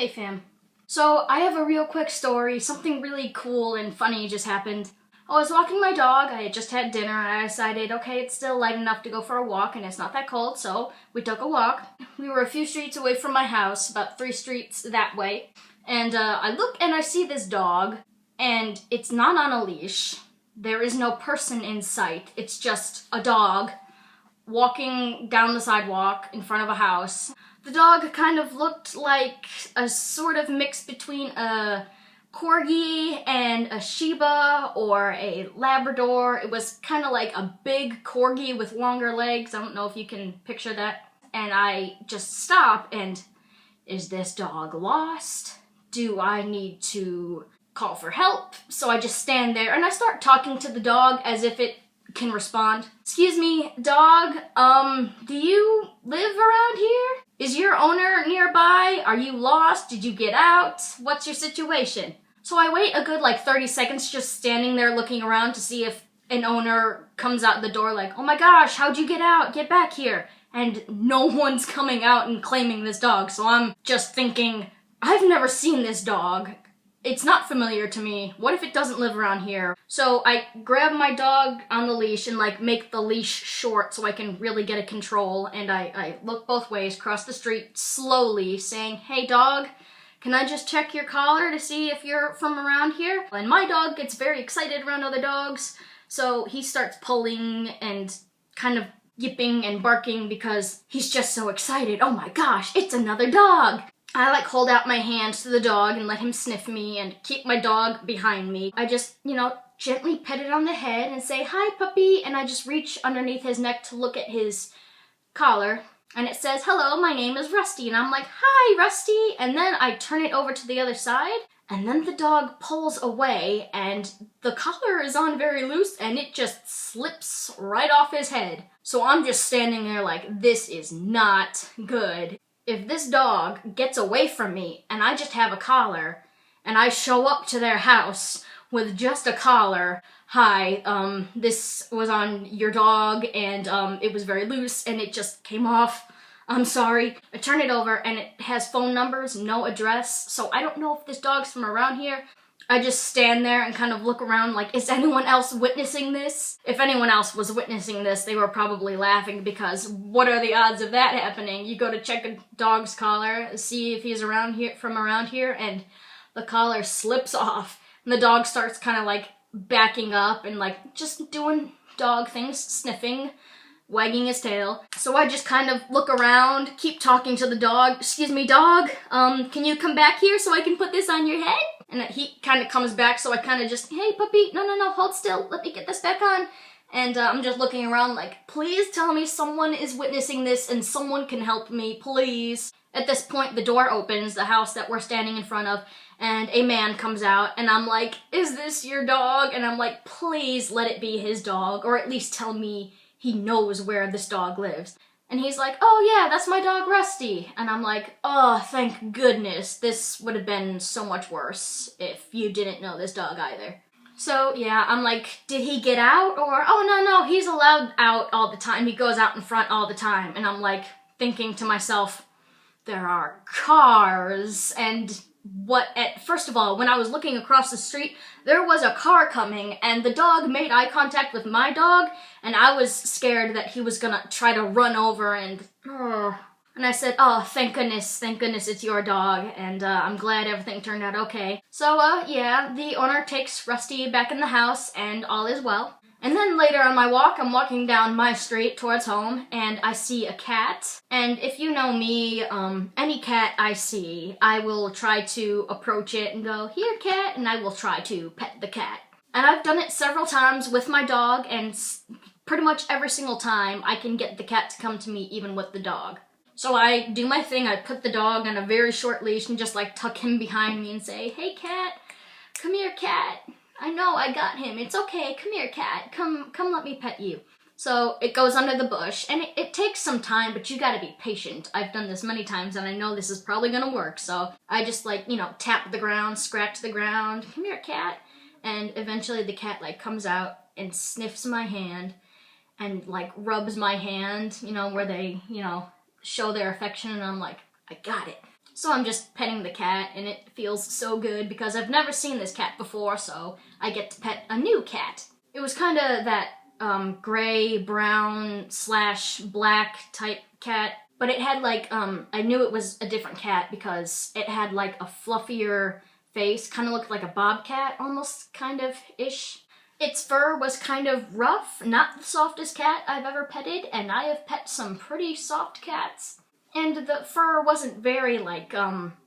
Hey fam. So I have a real quick story. Something really cool and funny just happened. I was walking my dog. I had just had dinner and I decided, okay, it's still light enough to go for a walk and it's not that cold, so we took a walk. We were a few streets away from my house, about 3 streets that way. And I look and I see this dog, and it's not on a leash. There is no person in sight. It's just a dog walking down the sidewalk in front of a house. The dog kind of looked like a sort of mix between a corgi and a Shiba or a Labrador. It was kind of like a big corgi with longer legs. I don't know if you can picture that. And I just stop and, is this dog lost? Do I need to call for help? So I just stand there and I start talking to the dog as if it can respond. Excuse me, dog, do you live around here? Is your owner nearby? Are you lost? Did you get out? What's your situation? So I wait a good 30 seconds just standing there looking around to see if an owner comes out the door like, oh my gosh, how'd you get out? Get back here. And no one's coming out and claiming this dog, so I'm just thinking, I've never seen this dog. It's not familiar to me. What if it doesn't live around here? So I grab my dog on the leash and make the leash short so I can really get a control, and I look both ways, cross the street slowly, saying, hey dog, can I just check your collar to see if you're from around here? And my dog gets very excited around other dogs, so he starts pulling and kind of yipping and barking because he's just so excited. Oh my gosh, it's another dog! I hold out my hands to the dog and let him sniff me and keep my dog behind me. I just, gently pet it on the head and say, hi puppy, and I just reach underneath his neck to look at his collar, and it says, hello, my name is Rusty, and I'm like, hi Rusty, and then I turn it over to the other side, and then the dog pulls away, and the collar is on very loose, and it just slips right off his head. So I'm just standing there like, this is not good. If this dog gets away from me and I just have a collar and I show up to their house with just a collar, hi, this was on your dog and it was very loose and it just came off, I'm sorry. I turn it over and it has phone numbers, no address, so I don't know if this dog's from around here. I just stand there and kind of look around like, is anyone else witnessing this? If anyone else was witnessing this, they were probably laughing because what are the odds of that happening? You go to check a dog's collar, see if he's around here, and the collar slips off. And the dog starts kind of backing up and just doing dog things, sniffing, wagging his tail. So I just kind of look around, keep talking to the dog. Excuse me, dog, can you come back here so I can put this on your head? And he kind of comes back, so I kind of just, hey puppy, no, hold still, let me get this back on. And I'm just looking around like, please tell me someone is witnessing this and someone can help me, please. At this point, the door opens, the house that we're standing in front of, and a man comes out, and I'm like, is this your dog? And I'm like, please let it be his dog, or at least tell me he knows where this dog lives. And he's like, oh yeah, that's my dog Rusty. And I'm like, oh, thank goodness. This would have been so much worse if you didn't know this dog either. So yeah, I'm like, did he get out? Or, oh no, he's allowed out all the time. He goes out in front all the time. And I'm thinking to myself, there are cars and first of all, when I was looking across the street, there was a car coming and the dog made eye contact with my dog and I was scared that he was gonna try to run over and I said, oh, thank goodness it's your dog, and I'm glad everything turned out okay. So yeah, the owner takes Rusty back in the house and all is well. And then later on my walk, I'm walking down my street towards home, and I see a cat. And if you know me, any cat I see, I will try to approach it and go, here cat, and I will try to pet the cat. And I've done it several times with my dog, and pretty much every single time I can get the cat to come to me even with the dog. So I do my thing, I put the dog on a very short leash and just tuck him behind me and say, hey cat, come here cat. I know, I got him. It's okay. Come here, cat. Come let me pet you. So it goes under the bush, and it takes some time, but you gotta be patient. I've done this many times, and I know this is probably gonna work, so I just, tap the ground, scratch the ground. Come here, cat. And eventually the cat, comes out and sniffs my hand and, rubs my hand, where they, show their affection, and I'm like, I got it. So I'm just petting the cat, and it feels so good because I've never seen this cat before, so I get to pet a new cat. It was kind of that gray, brown / black type cat, but it had like, I knew it was a different cat because it had like a fluffier face, kind of looked like a bobcat almost, kind of ish. Its fur was kind of rough, not the softest cat I've ever petted, and I have pet some pretty soft cats. And the fur wasn't very, like,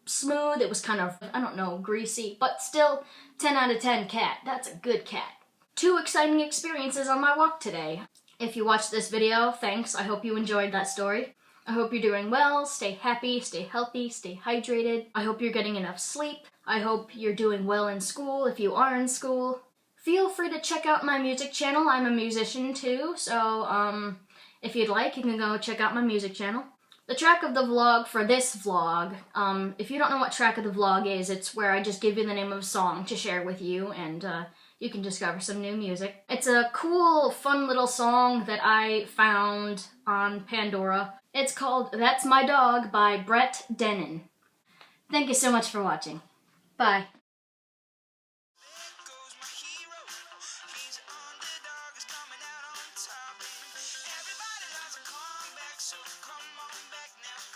smooth. It was kind of, I don't know, greasy, but still 10 out of 10 cat. That's a good cat. 2 exciting experiences on my walk today. If you watched this video, thanks. I hope you enjoyed that story. I hope you're doing well. Stay happy, stay healthy, stay hydrated. I hope you're getting enough sleep. I hope you're doing well in school if you are in school. Feel free to check out my music channel. I'm a musician too, so if you'd like, you can go check out my music channel. The track of the vlog for this vlog, if you don't know what track of the vlog is, it's where I just give you the name of a song to share with you, and you can discover some new music. It's a cool, fun little song that I found on Pandora. It's called That's My Dog by Brett Dennen. Thank you so much for watching. Bye. So come on back now.